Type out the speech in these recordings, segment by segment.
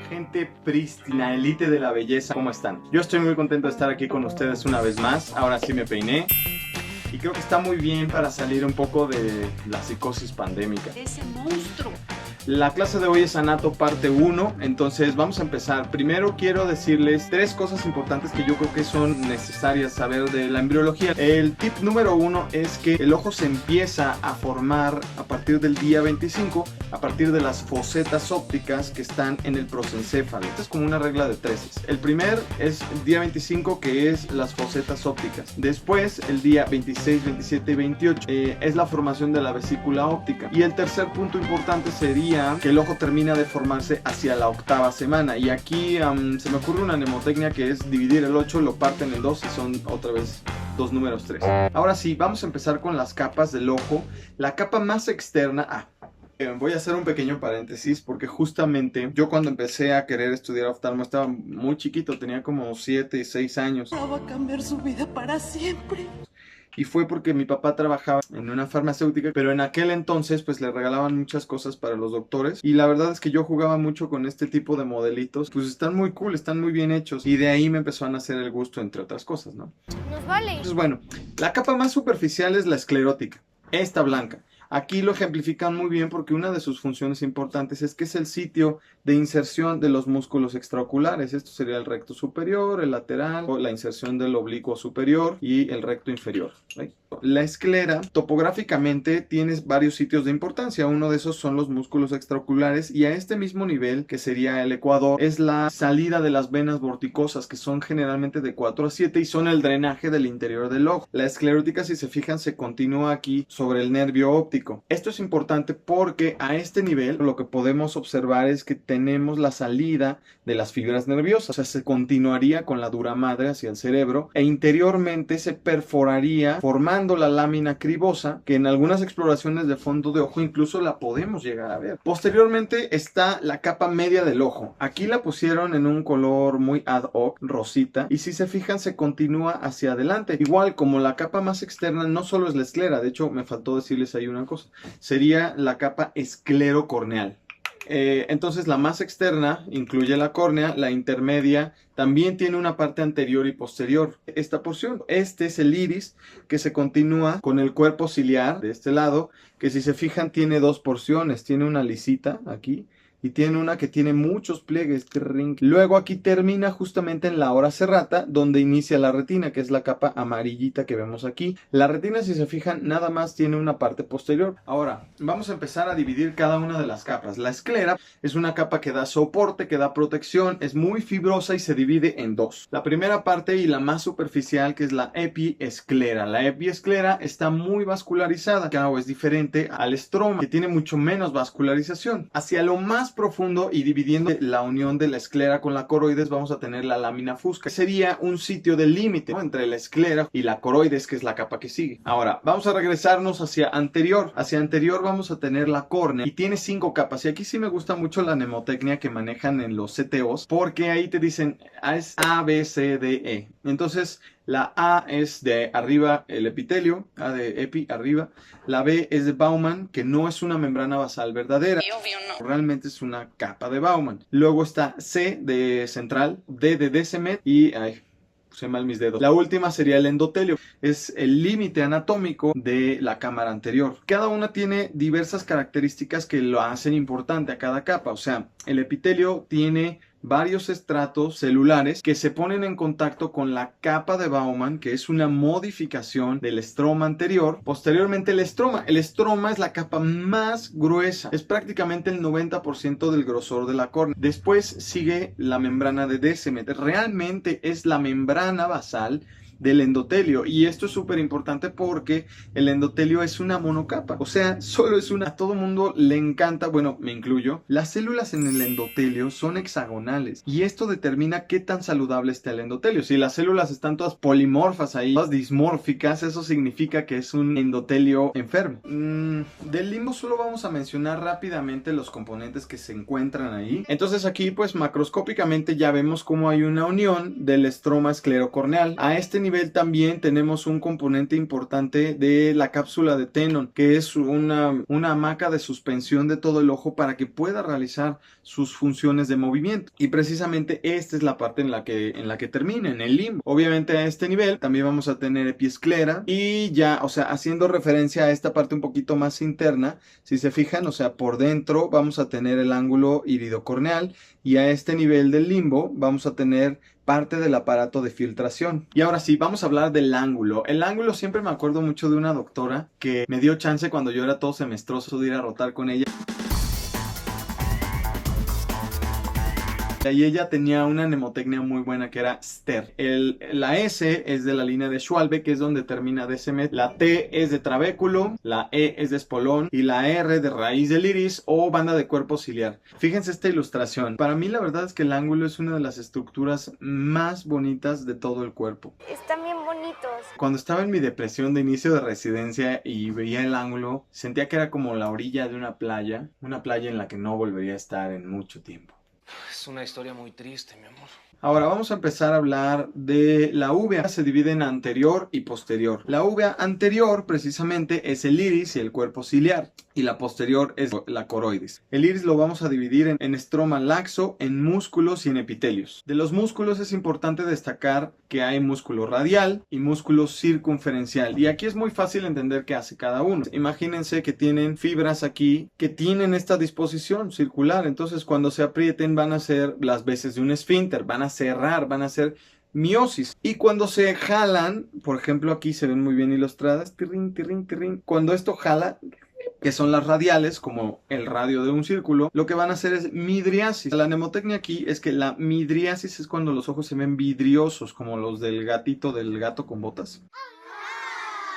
gente prístina, elite de la belleza, ¿cómo están? Yo estoy muy contento de estar aquí con ustedes una vez más. Ahora sí me peiné y creo que está muy bien para salir un poco de la psicosis pandémica. Ese monstruo. La clase de hoy es Anato parte 1, entonces vamos a empezar. Primero quiero decirles 3 cosas importantes que yo creo que son necesarias saber de la embriología. El tip número 1 es que el ojo se empieza a formar a partir del día 25, a partir de las fosetas ópticas que están en el prosencéfalo. Esta es como una regla de 3. El primer es el día 25, que es las fosetas ópticas. Después, el día 26, 27 y 28 es la formación de la vesícula óptica. Y el tercer punto importante sería que el ojo termina de formarse hacia la 8ª semana. Y aquí se me ocurre una mnemotecnia que es dividir el 8, lo parten en 2 y son otra vez dos números 3. Ahora sí, vamos a empezar con las capas del ojo. La capa más externa... voy a hacer un pequeño paréntesis porque justamente yo cuando empecé a querer estudiar oftalmo estaba muy chiquito, tenía como 7 y 6 años. Va a cambiar su vida para siempre. Y fue porque mi papá trabajaba en una farmacéutica, pero en aquel entonces pues le regalaban muchas cosas para los doctores. Y la verdad es que yo jugaba mucho con este tipo de modelitos. Pues están muy cool, están muy bien hechos. Y de ahí me empezó a nacer el gusto, entre otras cosas, ¿no? Nos vale. Entonces bueno, la capa más superficial es la esclerótica. Esta blanca. Aquí lo ejemplifican muy bien porque una de sus funciones importantes es que es el sitio de inserción de los músculos extraoculares. Esto sería el recto superior, el lateral, o la inserción del oblicuo superior y el recto inferior, ¿right? La esclera, topográficamente, tiene varios sitios de importancia. Uno de esos son los músculos extraoculares y a este mismo nivel, que sería el ecuador, es la salida de las venas vorticosas, que son generalmente de 4 a 7 y son el drenaje del interior del ojo. La esclerótica, si se fijan, se continúa aquí sobre el nervio óptico. Esto es importante porque a este nivel lo que podemos observar es que tenemos la salida de las fibras nerviosas. O sea, se continuaría con la dura madre hacia el cerebro e interiormente se perforaría formando la lámina cribosa, que en algunas exploraciones de fondo de ojo incluso la podemos llegar a ver. Posteriormente está la capa media del ojo. Aquí la pusieron en un color muy ad hoc, rosita, y si se fijan se continúa hacia adelante. Igual como la capa más externa no solo es la esclera, de hecho me faltó decirles ahí una cosa, sería la capa esclerocorneal. Entonces la más externa incluye la córnea, la intermedia también tiene una parte anterior y posterior. Esta porción, este es el iris que se continúa con el cuerpo ciliar de este lado, que si se fijan tiene dos porciones, tiene una lisita aquí y tiene una que tiene muchos pliegues. Luego aquí termina justamente en la hora serrata, donde inicia la retina, que es la capa amarillita que vemos aquí. La retina, si se fijan, nada más tiene una parte posterior. Ahora, vamos a empezar a dividir cada una de las capas. La esclera es una capa que da soporte, que da protección, es muy fibrosa y se divide en dos. La primera parte y la más superficial, que es la epiesclera. La epiesclera está muy vascularizada, claro, es diferente al estroma, que tiene mucho menos vascularización. Hacia lo más profundo y dividiendo la unión de la esclera con la coroides vamos a tener la lámina fusca. Sería un sitio de límite, ¿no?, entre la esclera y la coroides, que es la capa que sigue. Ahora, vamos a regresarnos hacia anterior. Hacia anterior vamos a tener la córnea y tiene 5 capas. Y aquí sí me gusta mucho la mnemotecnia que manejan en los CTOs, porque ahí te dicen es A, B, C, D, E. Entonces, la A es de arriba el epitelio, A de epi, arriba. La B es de Baumann, que no es una membrana basal verdadera. Y obvio no. Realmente es una capa de Baumann. Luego está C de central, D de Descemet y... puse mal mis dedos. La última sería el endotelio. Es el límite anatómico de la cámara anterior. Cada una tiene diversas características que lo hacen importante a cada capa. O sea, el epitelio tiene varios estratos celulares que se ponen en contacto con la capa de Baumann, que es una modificación del estroma anterior. Posteriormente el estroma. El estroma es la capa más gruesa. Es prácticamente el 90% del grosor de la córnea. Después sigue la membrana de Descemet. Realmente es la membrana basal del endotelio, y esto es súper importante porque el endotelio es una monocapa, o sea, solo es una. A todo mundo le encanta, bueno, me incluyo, las células en el endotelio son hexagonales y esto determina qué tan saludable está el endotelio. Si las células están todas polimorfas ahí, todas dismórficas, eso significa que es un endotelio enfermo. Del limbo solo vamos a mencionar rápidamente los componentes que se encuentran ahí. Entonces aquí pues macroscópicamente ya vemos cómo hay una unión del estroma esclerocorneal. A este nivel nivel también tenemos un componente importante de la cápsula de Tenon, que es una hamaca de suspensión de todo el ojo para que pueda realizar sus funciones de movimiento. Y precisamente esta es la parte en la que termina, en el limbo. Obviamente a este nivel también vamos a tener epiesclera y ya, o sea, haciendo referencia a esta parte un poquito más interna, si se fijan, o sea, por dentro vamos a tener el ángulo iridocorneal y a este nivel del limbo vamos a tener parte del aparato de filtración. Y ahora sí, vamos a hablar del ángulo. El ángulo siempre me acuerdo mucho de una doctora que me dio chance cuando yo era todo semestroso de ir a rotar con ella. Y ella tenía una mnemotecnia muy buena que era STER. La S es de la línea de Schwalbe, que es donde termina Descemet. La T es de trabéculo, la E es de espolón y la R de raíz del iris o banda de cuerpo ciliar. Fíjense esta ilustración. Para mí la verdad es que el ángulo es una de las estructuras más bonitas de todo el cuerpo. Están bien bonitos. Cuando estaba en mi depresión de inicio de residencia y veía el ángulo, sentía que era como la orilla de una playa en la que no volvería a estar en mucho tiempo. Es una historia muy triste, mi amor. Ahora vamos a empezar a hablar de la uvea. Se divide en anterior y posterior. La uvea anterior precisamente es el iris y el cuerpo ciliar y la posterior es la coroides. El iris lo vamos a dividir en estroma laxo, en músculos y en epitelios. De los músculos es importante destacar que hay músculo radial y músculo circunferencial y aquí es muy fácil entender qué hace cada uno. Imagínense que tienen fibras aquí que tienen esta disposición circular, entonces cuando se aprieten van a ser las veces de un esfínter, van a cerrar, van a hacer miosis. Y cuando se jalan, por ejemplo aquí se ven muy bien ilustradas, tirrin, tirrin, tirrin. Cuando esto jala, que son las radiales, como el radio de un círculo, lo que van a hacer es midriasis. La mnemotecnia aquí es que la midriasis es cuando los ojos se ven vidriosos, como los del gatito del gato con botas.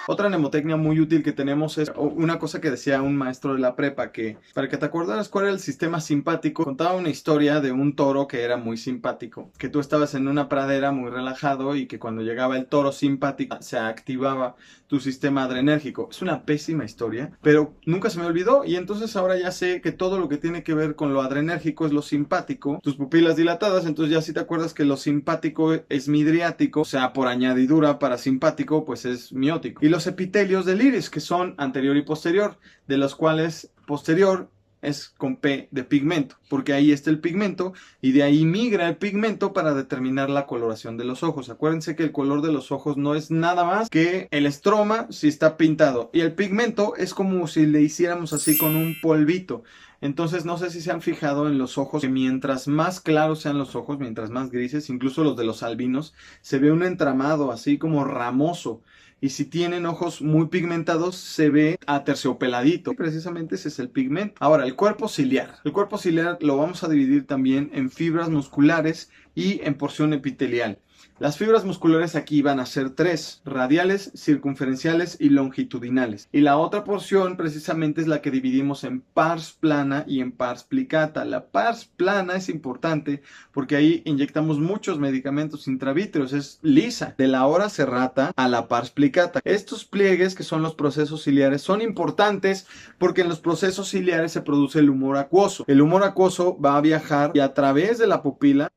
Otra mnemotecnia muy útil que tenemos es una cosa que decía un maestro de la prepa, que para que te acordaras cuál era el sistema simpático, contaba una historia de un toro que era muy simpático, que tú estabas en una pradera muy relajado y que cuando llegaba el toro simpático se activaba tu sistema adrenérgico. Es una pésima historia, pero nunca se me olvidó y entonces ahora ya sé que todo lo que tiene que ver con lo adrenérgico es lo simpático, tus pupilas dilatadas, entonces ya si te acuerdas que lo simpático es midriático, o sea, por añadidura parasimpático pues es miótico. Y los epitelios del iris, que son anterior y posterior, de los cuales posterior es con P de pigmento, porque ahí está el pigmento y de ahí migra el pigmento para determinar la coloración de los ojos. Acuérdense que el color de los ojos no es nada más que el estroma si está pintado y el pigmento es como si le hiciéramos así con un polvito. Entonces no sé si se han fijado en los ojos, que mientras más claros sean los ojos, mientras más grises, incluso los de los albinos, se ve un entramado así como ramoso. Y si tienen ojos muy pigmentados, se ve aterciopeladito. Precisamente ese es el pigmento. Ahora, el cuerpo ciliar. El cuerpo ciliar lo vamos a dividir también en fibras musculares y en porción epitelial. Las fibras musculares aquí van a ser tres: radiales, circunferenciales y longitudinales. Y la otra porción precisamente es la que dividimos en pars plana y en pars plicata. La pars plana es importante porque ahí inyectamos muchos medicamentos intravítreos, es lisa, de la hora serrata a la pars plicata. Estos pliegues, que son los procesos ciliares, son importantes porque en los procesos ciliares se produce el humor acuoso. El humor acuoso va a viajar y a través de la pupila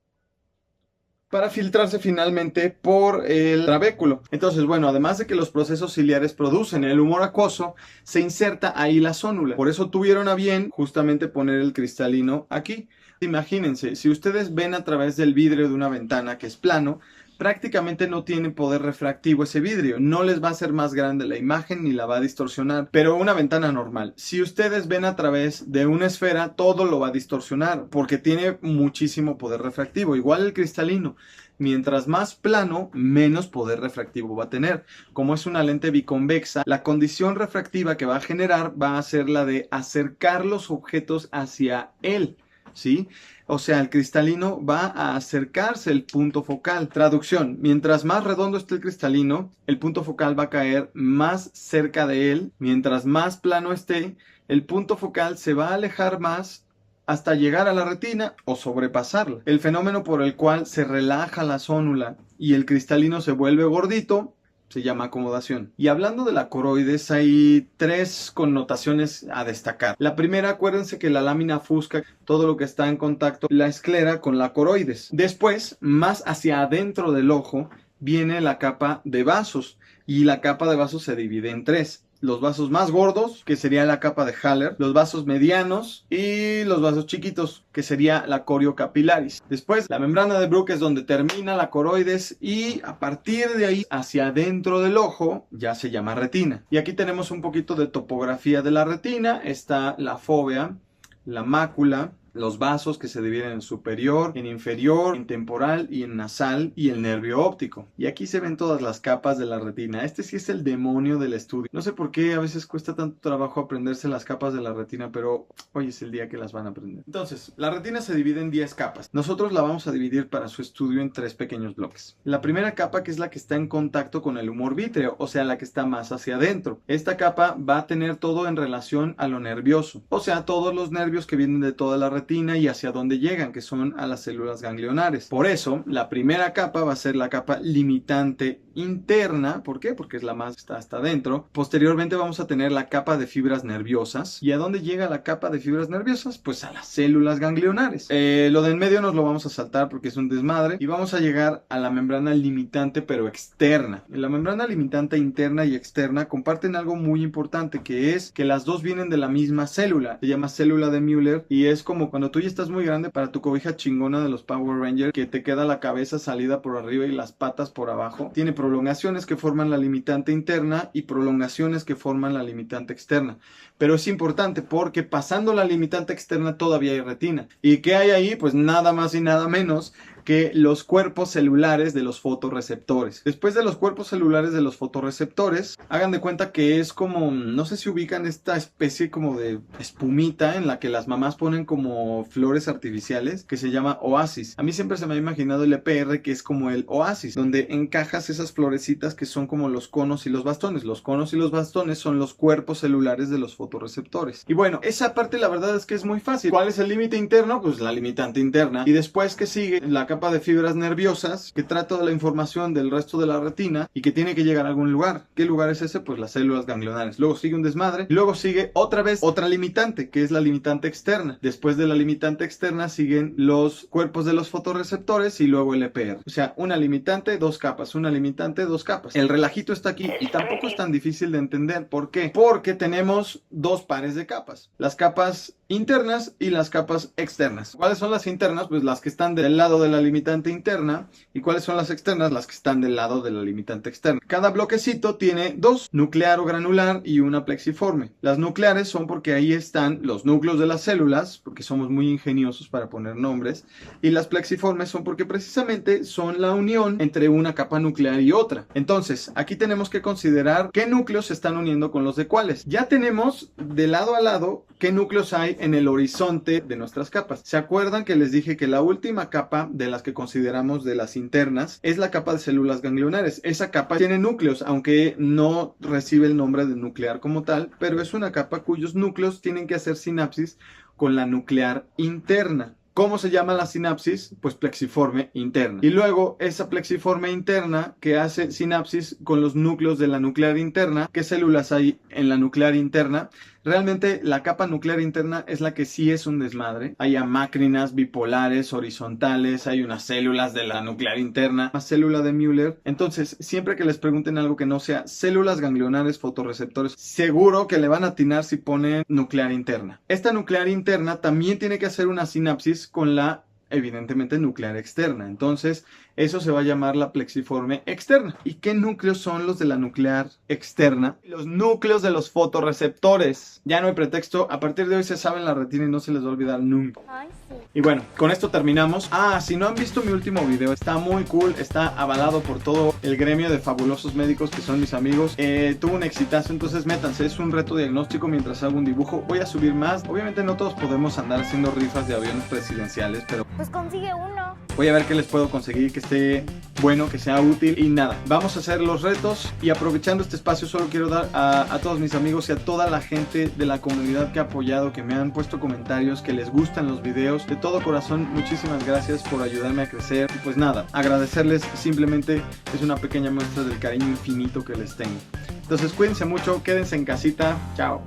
para filtrarse finalmente por el trabéculo. Entonces, bueno, además de que los procesos ciliares producen el humor acuoso, se inserta ahí la zónula. Por eso tuvieron a bien justamente poner el cristalino aquí. Imagínense, si ustedes ven a través del vidrio de una ventana que es plano, prácticamente no tiene poder refractivo ese vidrio, no les va a hacer más grande la imagen ni la va a distorsionar, pero una ventana normal, si ustedes ven a través de una esfera, todo lo va a distorsionar porque tiene muchísimo poder refractivo, igual el cristalino. Mientras más plano, menos poder refractivo va a tener. Como es una lente biconvexa, la condición refractiva que va a generar va a ser la de acercar los objetos hacia él, ¿sí? O sea, el cristalino va a acercarse al punto focal. Traducción: mientras más redondo esté el cristalino, el punto focal va a caer más cerca de él. Mientras más plano esté, el punto focal se va a alejar más hasta llegar a la retina o sobrepasarla. El fenómeno por el cual se relaja la zónula y el cristalino se vuelve gordito se llama acomodación. Y hablando de la coroides, hay tres connotaciones a destacar. La primera, acuérdense que la lámina fusca todo lo que está en contacto, la esclera con la coroides. Después, más hacia adentro del ojo, viene la capa de vasos, y la capa de vasos se divide en tres. Los vasos más gordos, que sería la capa de Haller, los vasos medianos y los vasos chiquitos, que sería la coriocapilaris. Después, la membrana de Bruch es donde termina la coroides, y a partir de ahí hacia adentro del ojo ya se llama retina. Y aquí tenemos un poquito de topografía de la retina. Está la fóvea, la mácula, los vasos que se dividen en superior, en inferior, en temporal y en nasal, y el nervio óptico. Y aquí se ven todas las capas de la retina. Este sí es el demonio del estudio. No sé por qué a veces cuesta tanto trabajo aprenderse las capas de la retina, pero hoy es el día que las van a aprender. Entonces, la retina se divide en 10 capas. Nosotros la vamos a dividir para su estudio en 3 pequeños bloques. La primera capa, que es la que está en contacto con el humor vítreo, o sea, la que está más hacia adentro. Esta capa va a tener todo en relación a lo nervioso, o sea, todos los nervios que vienen de toda la retina y hacia dónde llegan, que son a las células ganglionares. Por eso, la primera capa va a ser la capa limitante interna. ¿Por qué? Porque es la más, está hasta adentro. Posteriormente vamos a tener la capa de fibras nerviosas. ¿Y a dónde llega la capa de fibras nerviosas? Pues a las células ganglionares. Lo de en medio nos lo vamos a saltar porque es un desmadre, y vamos a llegar a la membrana limitante pero externa. La membrana limitante interna y externa comparten algo muy importante, que es que las dos vienen de la misma célula. Se llama célula de Müller, y es como cuando tú ya estás muy grande para tu cobija chingona de los Power Rangers, que te queda la cabeza salida por arriba y las patas por abajo. Tiene prolongaciones que forman la limitante interna y prolongaciones que forman la limitante externa. Pero es importante porque pasando la limitante externa todavía hay retina. ¿Y qué hay ahí? Pues nada más y nada menos que los cuerpos celulares de los fotorreceptores. Después de los cuerpos celulares de los fotorreceptores, hagan de cuenta que es como, no sé si ubican esta especie como de espumita en la que las mamás ponen como flores artificiales, que se llama oasis. A mí siempre se me ha imaginado el EPR, que es como el oasis, donde encajas esas florecitas que son como los conos y los bastones. Los conos y los bastones son los cuerpos celulares de los fotorreceptores. Y bueno, esa parte la verdad es que es muy fácil. ¿Cuál es el límite interno? Pues la limitante interna. Y después, que sigue la capa de fibras nerviosas, que trata de la información del resto de la retina y que tiene que llegar a algún lugar. ¿Qué lugar es ese? Pues las células ganglionares. Luego sigue un desmadre, y luego sigue otra vez otra limitante, que es la limitante externa. Después de la limitante externa siguen los cuerpos de los fotorreceptores y luego el EPR. O sea, una limitante, dos capas, una limitante, dos capas. El relajito está aquí, y tampoco es tan difícil de entender. ¿Por qué? Porque tenemos dos pares de capas. Las capas internas y las capas externas. ¿Cuáles son las internas? Pues las que están del lado de la limitante interna. ¿Y cuáles son las externas? Las que están del lado de la limitante externa. Cada bloquecito tiene dos, nuclear o granular y una plexiforme. Las nucleares son porque ahí están los núcleos de las células, porque somos muy ingeniosos para poner nombres, y las plexiformes son porque precisamente son la unión entre una capa nuclear y otra. Entonces, aquí tenemos que considerar qué núcleos se están uniendo con los de cuáles. Ya tenemos de lado a lado qué núcleos hay en el horizonte de nuestras capas. ¿Se acuerdan que les dije que la última capa de las que consideramos de las internas es la capa de células ganglionares? Esa capa tiene núcleos, aunque no recibe el nombre de nuclear como tal, pero es una capa cuyos núcleos tienen que hacer sinapsis con la nuclear interna. ¿Cómo se llama la sinapsis? Pues plexiforme interna. Y luego esa plexiforme interna que hace sinapsis con los núcleos de la nuclear interna. ¿Qué células hay en la nuclear interna? Realmente la capa nuclear interna es la que sí es un desmadre. Hay amácrinas bipolares, horizontales, hay unas células de la nuclear interna, más célula de Müller. Entonces, siempre que les pregunten algo que no sea células ganglionares, fotorreceptores, seguro que le van a atinar si ponen nuclear interna. Esta nuclear interna también tiene que hacer una sinapsis con la, evidentemente, nuclear externa. Entonces, eso se va a llamar la plexiforme externa. ¿Y qué núcleos son los de la nuclear externa? Los núcleos de los fotorreceptores. Ya no hay pretexto. A partir de hoy se sabe en la retina y no se les va a olvidar nunca. Ay, sí. Y bueno, con esto terminamos. Si no han visto mi último video, está muy cool. Está avalado por todo el gremio de fabulosos médicos que son mis amigos. Tuvo un exitazo, entonces métanse. Es un reto diagnóstico mientras hago un dibujo. Voy a subir más. Obviamente no todos podemos andar haciendo rifas de aviones presidenciales, pero Pues consigue uno. voy a ver qué les puedo conseguir que esté bueno, que sea útil. Y nada, vamos a hacer los retos. Y aprovechando este espacio, solo quiero dar a todos mis amigos y a toda la gente de la comunidad que ha apoyado, que me han puesto comentarios, que les gustan los videos. De todo corazón, muchísimas gracias por ayudarme a crecer. Y pues nada, agradecerles, simplemente es una pequeña muestra del cariño infinito que les tengo. Entonces cuídense mucho, quédense en casita. Chao.